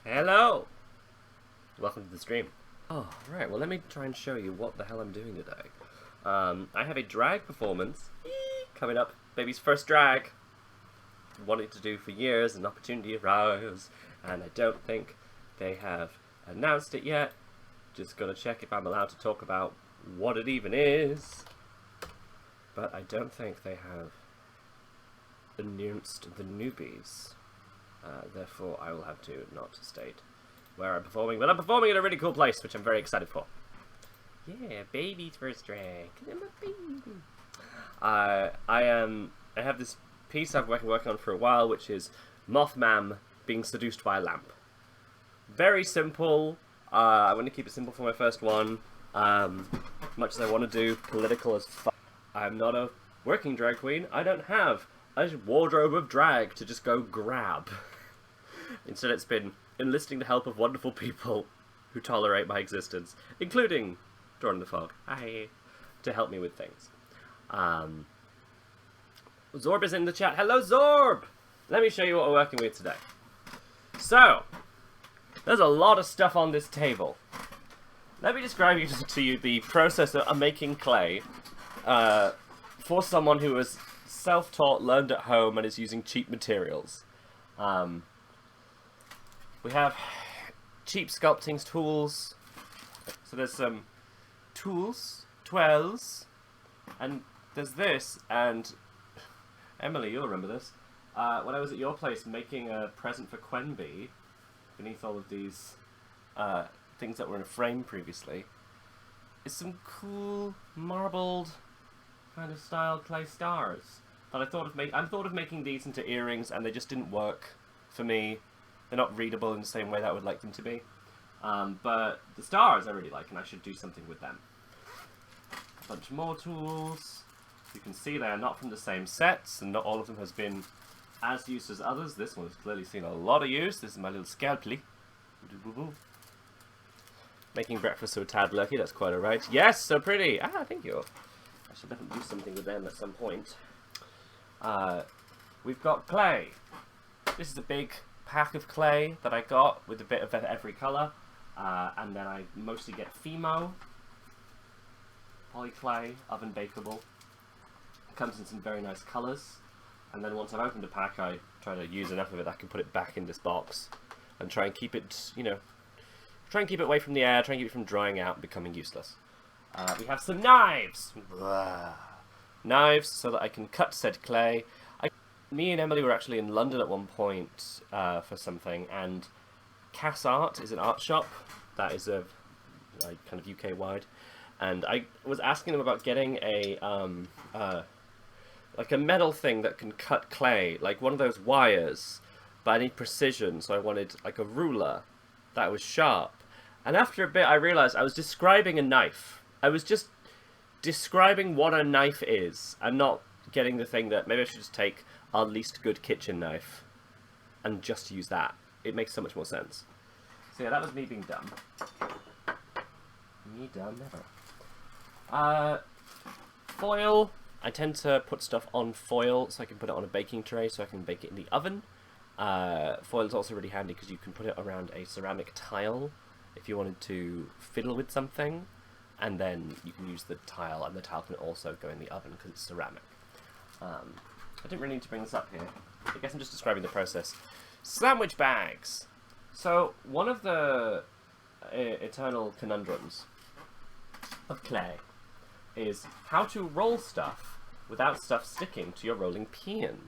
Hello! Welcome to the stream. Oh, right, well let me try and show you what the hell I'm doing today. I have a drag performance coming up. Baby's first drag. Wanted to do for years, an opportunity arose, and I don't think they have announced it yet. Just gotta check if I'm allowed to talk about what it even is. But I don't think they have announced the newbies. Therefore, I will have to not state where I'm performing, but I'm performing at a really cool place, which I'm very excited for. Yeah, baby's first drag. I'm a baby. I have this piece I've been working on for a while, which is Moth being seduced by a lamp. Very simple. I want to keep it simple for my first one. Much as I want to do political as fuck. I'm not a working drag queen. I don't have a wardrobe of drag to just go grab. Instead, it's been enlisting the help of wonderful people who tolerate my existence, including Drawn in the Fog, to help me with things. Zorb is in the chat. Hello, Zorb! Let me show you what we're working with today. So, there's a lot of stuff on this table. Let me describe to you the process of making clay for someone who is self-taught, learned at home, and is using cheap materials. We have cheap sculpting tools. So there's some tools, twirls, and there's this, and Emily, you'll remember this. When I was at your place making a present for Quenby, beneath all of these things that were in a frame previously, is some cool marbled kind of style clay stars. But I thought of making these into earrings, and they just didn't work for me. They're not readable in the same way that I would like them to be. But the stars I really like, and I should do something with them. A bunch more tools. You can see they are not from the same sets, and not all of them has been as used as others. This one has clearly seen a lot of use. This is my little scalpely. Making breakfast so tad lucky, that's quite alright. Yes, so pretty! Ah, thank you. I should definitely do something with them at some point. We've got clay. This is a big pack of clay that I got with a bit of every colour. And then I mostly get Fimo. Polyclay, oven bakeable. It comes in some very nice colours. And then once I've opened a pack, I try to use enough of it that I can put it back in this box. And try and keep it, try and keep it away from the air, try and keep it from drying out and becoming useless. We have some knives! Knives so that I can cut said clay. Me and Emily were actually in London at one point for something, and Cass Art is an art shop that is kind of UK wide, and I was asking them about getting a like a metal thing that can cut clay, like one of those wires, but I need precision, so I wanted like a ruler that was sharp. And after a bit I realised I was describing a knife. I was just describing what a knife is, and not getting the thing that maybe I should just take our least good kitchen knife and just use that. It makes so much more sense. So yeah, that was me being dumb. Me dumb never. Foil. I tend to put stuff on foil so I can put it on a baking tray so I can bake it in the oven. Foil is also really handy because you can put it around a ceramic tile if you wanted to fiddle with something, and then you can use the tile, and the tile can also go in the oven because it's ceramic. I didn't really need to bring this up here. I guess I'm just describing the process. Sandwich bags! So, one of the eternal conundrums of clay is how to roll stuff without stuff sticking to your rolling pin.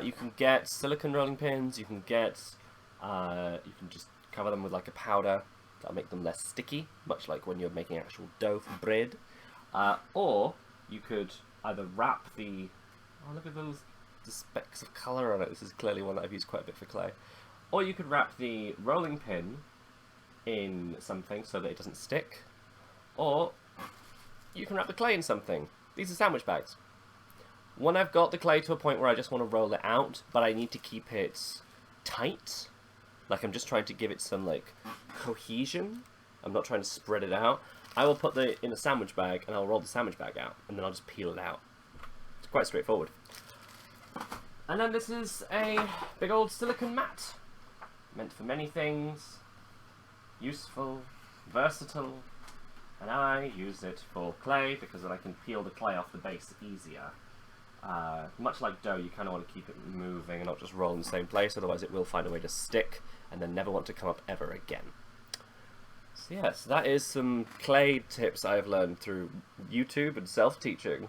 You can get silicone rolling pins, you can just cover them with like a powder that'll make them less sticky, much like when you're making actual dough for bread. Or you could either wrap the... Oh, look at the specks of colour on it. This is clearly one that I've used quite a bit for clay. Or you could wrap the rolling pin in something so that it doesn't stick. Or you can wrap the clay in something. These are sandwich bags. When I've got the clay to a point where I just want to roll it out, but I need to keep it tight, like I'm just trying to give it some like cohesion, I'm not trying to spread it out, I will put it in a sandwich bag and I'll roll the sandwich bag out, and then I'll just peel it out. It's quite straightforward. And then this is a big old silicone mat. meant for many things, useful, versatile, and I use it for clay because then I can peel the clay off the base easier. Much like dough, you kind of want to keep it moving and not just roll in the same place, otherwise it will find a way to stick and then never want to come up ever again. So yes, that is some clay tips I've learned through YouTube and self-teaching.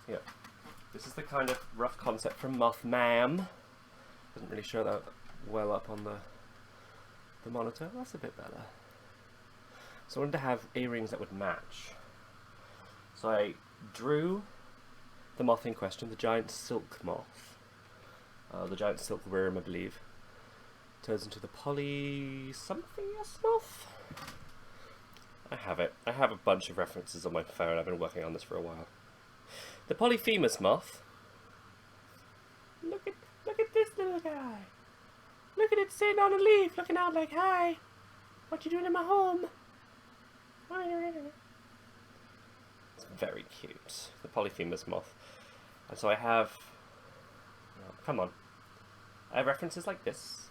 Yeah, this is the kind of rough concept from Moth, ma'am. Doesn't really show that well up on the monitor. That's a bit better. So I wanted to have earrings that would match. So I drew the moth in question, the giant silk moth. The giant silkworm, I believe. Turns into the poly something yes moth. I have it. I have a bunch of references on my phone. I've been working on this for a while. The polyphemus moth. Look at this little guy. Look at it sitting on a leaf, looking out like, hi, what you doing in my home? It's very cute. The polyphemus moth. And so I have, oh, come on. I have references like this.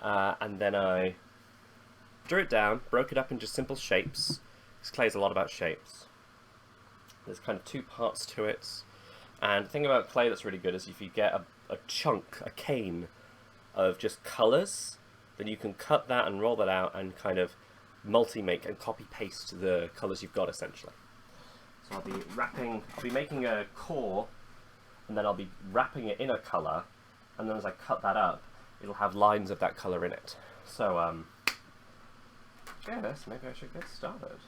And then I drew it down, broke it up into simple shapes. This clay is a lot about shapes. There's kind of two parts to it. And the thing about clay that's really good is if you get a chunk, a cane of just colours, then you can cut that and roll that out and kind of multi-make and copy-paste the colours you've got, essentially. So I'll be making a core, and then I'll be wrapping it in a colour, and then as I cut that up, it'll have lines of that colour in it. So, I guess maybe I should get started.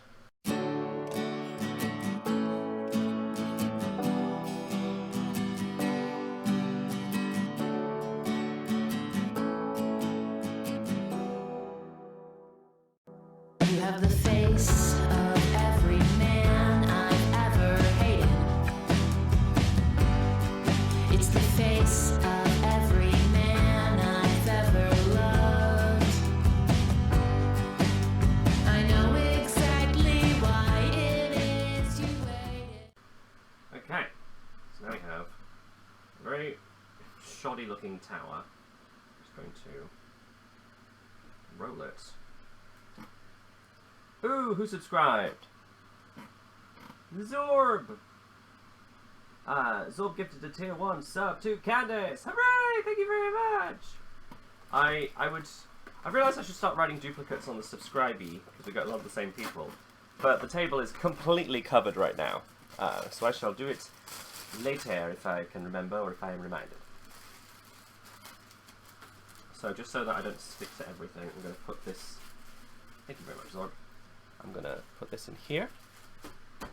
You have the face of every man I've ever hated. It's the face of every man I've ever loved. I know exactly why it is you waited. Okay, so now we have a very shoddy looking tower. Just going to roll it. Ooh, who subscribed? Zorb! Zorb gifted a tier 1 sub to Candace! Hooray! Thank you very much! I realised I should start writing duplicates on the subscribee, because we got a lot of the same people. But the table is completely covered right now. So I shall do it later if I can remember or if I am reminded. So just so that I don't stick to everything, I'm going to put this... Thank you very much, Zorb. I'm going to put this in here, and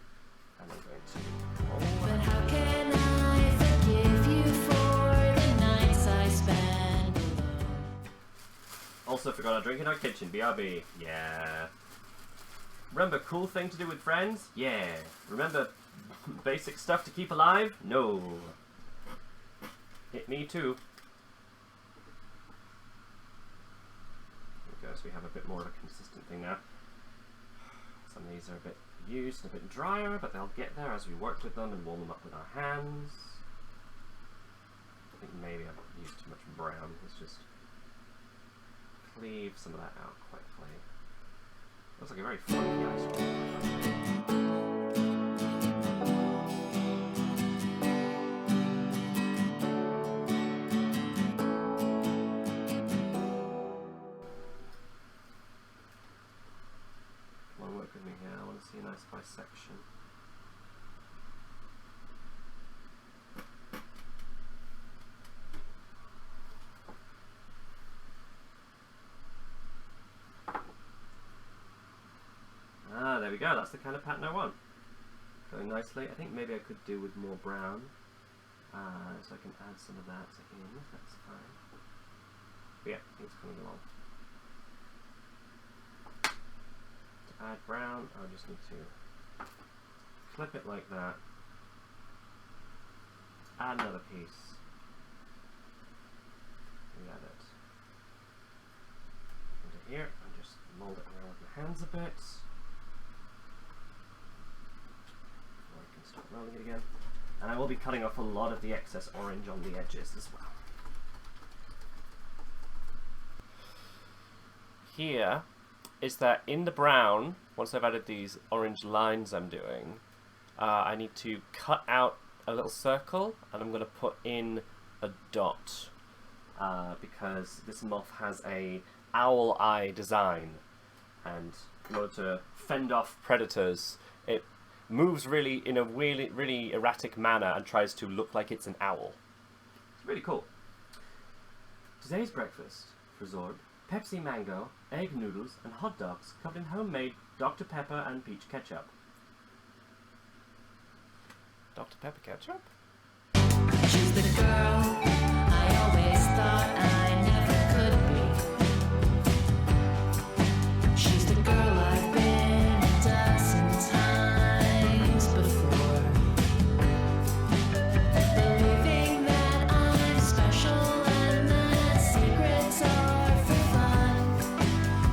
I'm going to... But how can I forgive you for the nights I spent alone? Also forgot our drink in our kitchen, BRB. Yeah. Remember cool thing to do with friends? Yeah. Remember basic stuff to keep alive? No. Hit me too. There we go, so we have a bit more of a consistent thing now. Some of these are a bit used, a bit drier, but they'll get there as we work with them and warm them up with our hands. I think maybe I've used too much brown. Let's just cleave some of that out quickly. Looks like a very funky ice cream. Work with me here. I want to see a nice bisection. Ah, there we go. That's the kind of pattern I want. Going nicely. I think maybe I could do with more brown. So I can add some of that in. That's fine. But yeah, I think it's coming along. Add brown, I just need to flip it like that, add another piece, add it into here, and just mold it around with my hands a bit, or I can start rolling it again, and I will be cutting off a lot of the excess orange on the edges as well. here is that in the brown, once I've added these orange lines I'm doing, I need to cut out a little circle, and I'm going to put in a dot, because this moth has a owl eye design, and in order to fend off predators, it moves really in a really erratic manner and tries to look like it's an owl. It's really cool. Today's breakfast for Zorb: Pepsi Mango, egg noodles, and hot dogs covered in homemade Dr. Pepper and peach ketchup. Dr. Pepper ketchup? She's the girl I always thought I never could be. She's the girl I've been a dozen times before. Believing that I'm special and that secrets are for fun,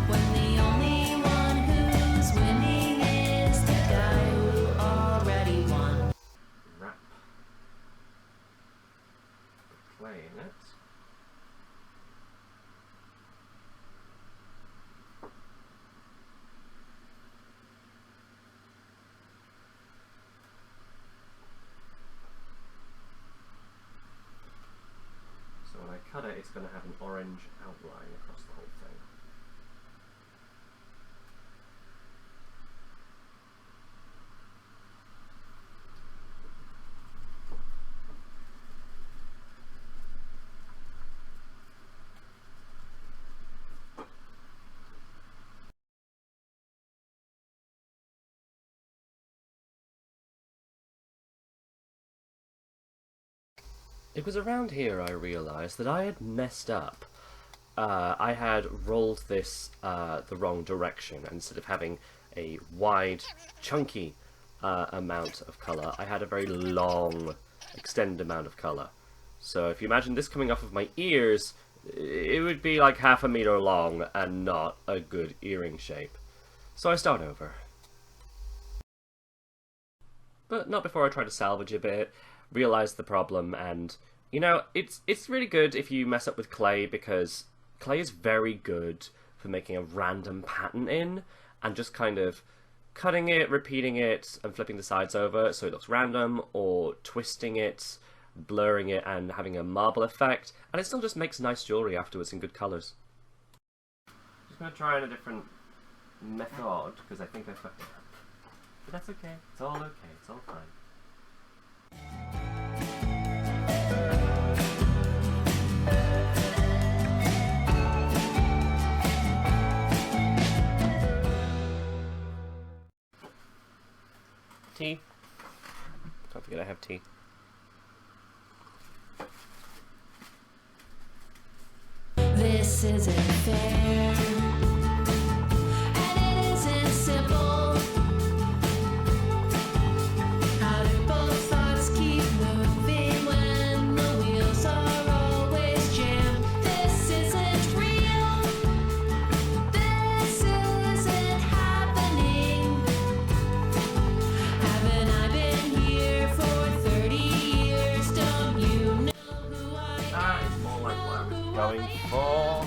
when the only one who's winning is the guy who already won. Wrap the clay in it. So when I cut it, it's going to have an orange outline across the whole thing. It was around here I realised that I had messed up. I had rolled this the wrong direction, and instead of having a wide, chunky amount of colour, I had a very long, extended amount of colour. So if you imagine this coming off of my ears, it would be like 1/2 meter long and not a good earring shape. So I start over. But not before I try to salvage a bit, realise the problem, and you know, it's really good if you mess up with clay, because clay is very good for making a random pattern in and just kind of cutting it, repeating it, and flipping the sides over so it looks random, or twisting it, blurring it, and having a marble effect, and it still just makes nice jewellery afterwards in good colours. Just going to try a different method, because I think I fucked it up. But that's okay. It's all okay. It's all fine. Tea. Don't forget I have tea. This isn't fair, and it isn't simple. How do both thoughts keep moving when the wheels are always jammed? This isn't real. This isn't happening. Haven't I been here for 30 years? Don't you know who I am? That is more like what I was going for.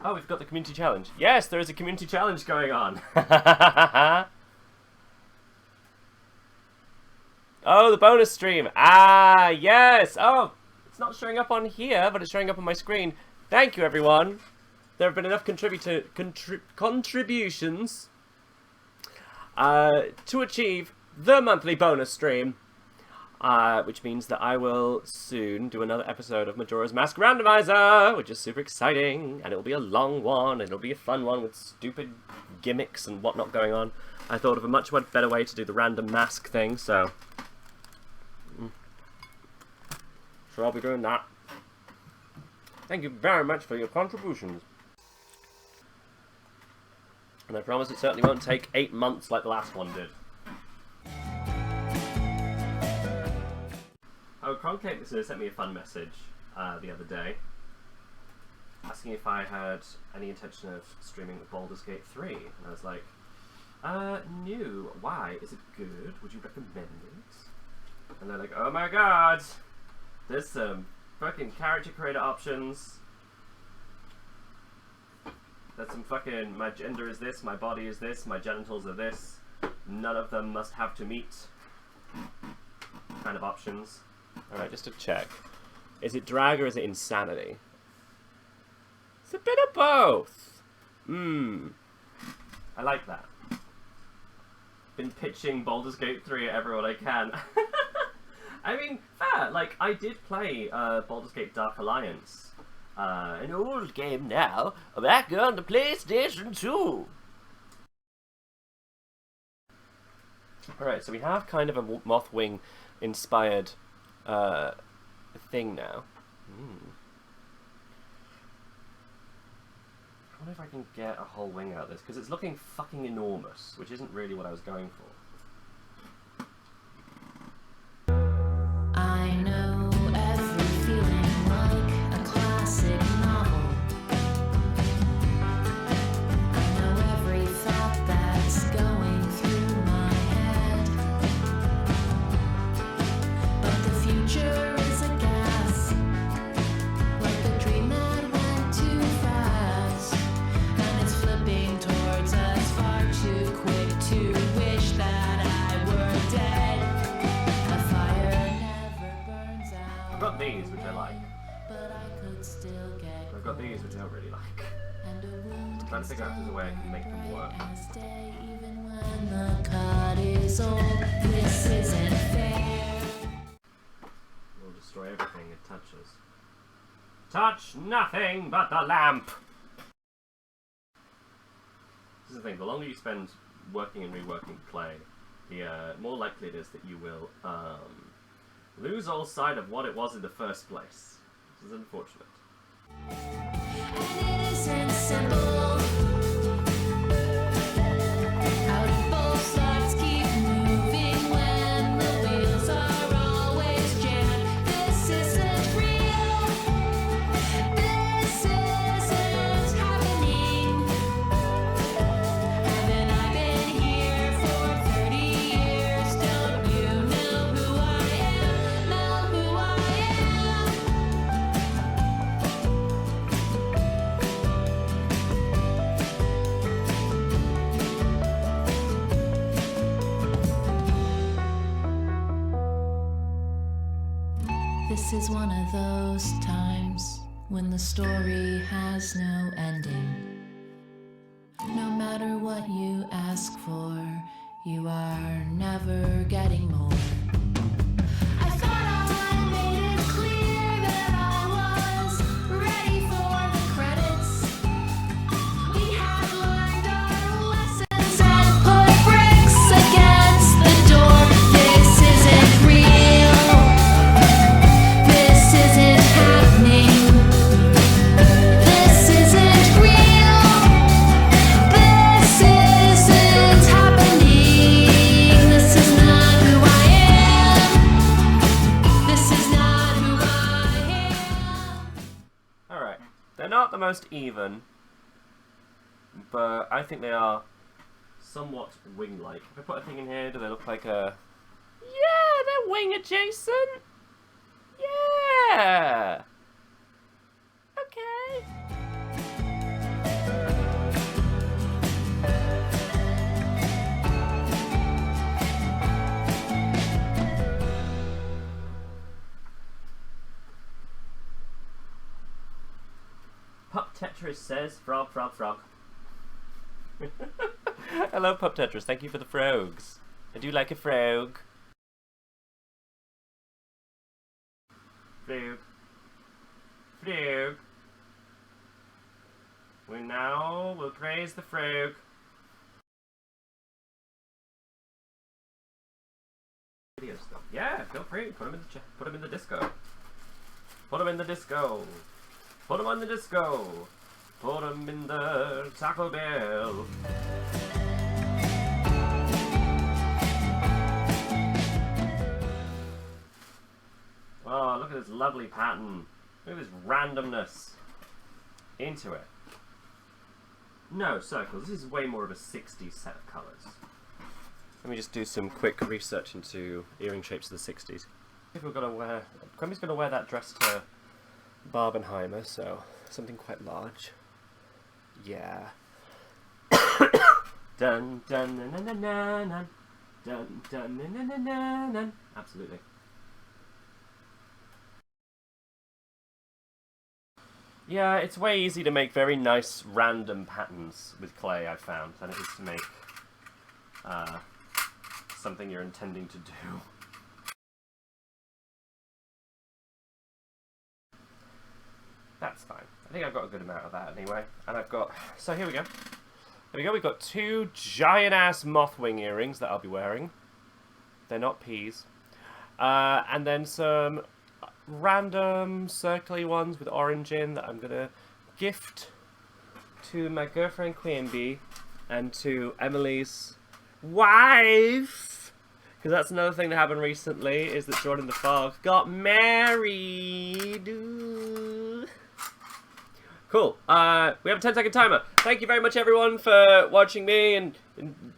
Oh, we've got the community challenge. Yes, there is a community challenge going on. Oh, the bonus stream. Ah, yes. Oh, it's not showing up on here, but it's showing up on my screen. Thank you, everyone. There have been enough contributions to achieve the monthly bonus stream, which means that I will soon do another episode of Majora's Mask Randomizer, which is super exciting, and it'll be a long one, and it'll be a fun one with stupid gimmicks and whatnot going on. I thought of a much better way to do the random mask thing, so I'll be doing that. Thank you very much for your contributions. And I promise it certainly won't take 8 months like the last one did. Oh, Concave sent me a fun message the other day. asking if I had any intention of streaming Baldur's Gate 3, and I was like, no. Why? Is it good? Would you recommend it? And they're like, oh my god, there's some fucking character creator options. There's some fucking, my gender is this, my body is this, my genitals are this. None of them must have to meet. Kind of options. Alright, just to check. Is it drag or is it insanity? It's a bit of both. I like that. Been pitching Baldur's Gate 3 at everyone I can. I mean, fair. Like, I did play Baldur's Gate Dark Alliance. An old game now, back on the PlayStation 2. Alright, so we have kind of a Moth Wing inspired thing now. I wonder if I can get a whole wing out of this, because it's looking fucking enormous, which isn't really what I was going for. I know every feeling like a classic novel. I know every thought that's going through my head. But the future is a gas, like a dream that went too fast. And it's flipping towards us far too quick to wish that I were dead. A fire never burns out. I've got these, which I like. But I could still get I've got these, which I don't really like. and a wound I'm trying to figure out if there's a way I can make them work. and stay even when the cut is old. This isn't fair. We'll destroy everything it touches. Touch nothing but the lamp! This is the thing, the longer you spend working and reworking clay, the more likely it is that you will lose all sight of what it was in the first place. This is unfortunate. And it isn't simple. How do both sides keep moving when the wheels are always jammed? This isn't real. This isn't happening. Haven't I been here for 30 years? Don't you know who I am? Know who I am? This is one of those times when the story has no ending. No matter what you ask for, you are never getting more. I thought I made it clear that I was ready for the credits. We had learned our lessons and put bricks against the door. This isn't real. This isn't happening. This isn't real. This isn't happening. This is not who I am. This is not who I am. Alright, they're not the most even, but I think they are somewhat wing-like. If I put a thing in here, do they look like a... Yeah, they're wing adjacent! Yeah! Okay. Pup Tetris says frog, frog, frog. Hello, Pup Tetris. Thank you for the frogs. I do like a frog. Frog. Frog. We now will praise the frog. Video stuff. Yeah, feel free. Put them in the disco. Put them in the disco. Put them on the disco. Put them in the Taco Bell. Oh, look at this lovely pattern. Look at this randomness. into it. No, circles. This is way more of a 60s set of colours. Let me just do some quick research into earring shapes of the 60s. People are gonna wear. Quemmy's gonna wear that dress to Barbenheimer, so something quite large. Yeah. Dun dun na na na na na. Dun dun na na na na na. Absolutely. Yeah, it's way easy to make very nice random patterns with clay, I've found, than it is to make something you're intending to do. That's fine. I think I've got a good amount of that anyway. And I've got... So here we go. There we go. We've got 2 giant-ass moth wing earrings that I'll be wearing. They're not peas. And then some random circly ones with orange in that I'm going to gift to my girlfriend Quimby and to Emily's wife. Because that's another thing that happened recently, is that Jordan the Fog got married. Ooh. Cool. We have a 10-second timer. Thank you very much, everyone, for watching me and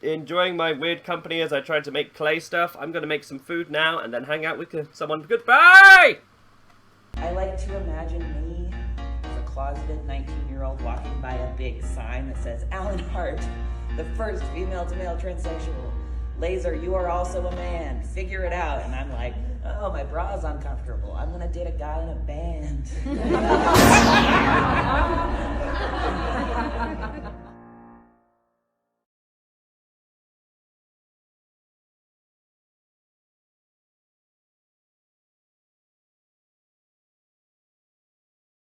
enjoying my weird company as I tried to make clay stuff. I'm going to make some food now and then hang out with someone. Goodbye! I like to imagine me as a closeted 19-year-old walking by a big sign that says, Alan Hart, the first female-to-male transsexual. Laser, you are also a man. Figure it out. And I'm like, oh, my bra's uncomfortable. I'm going to date a guy in a band.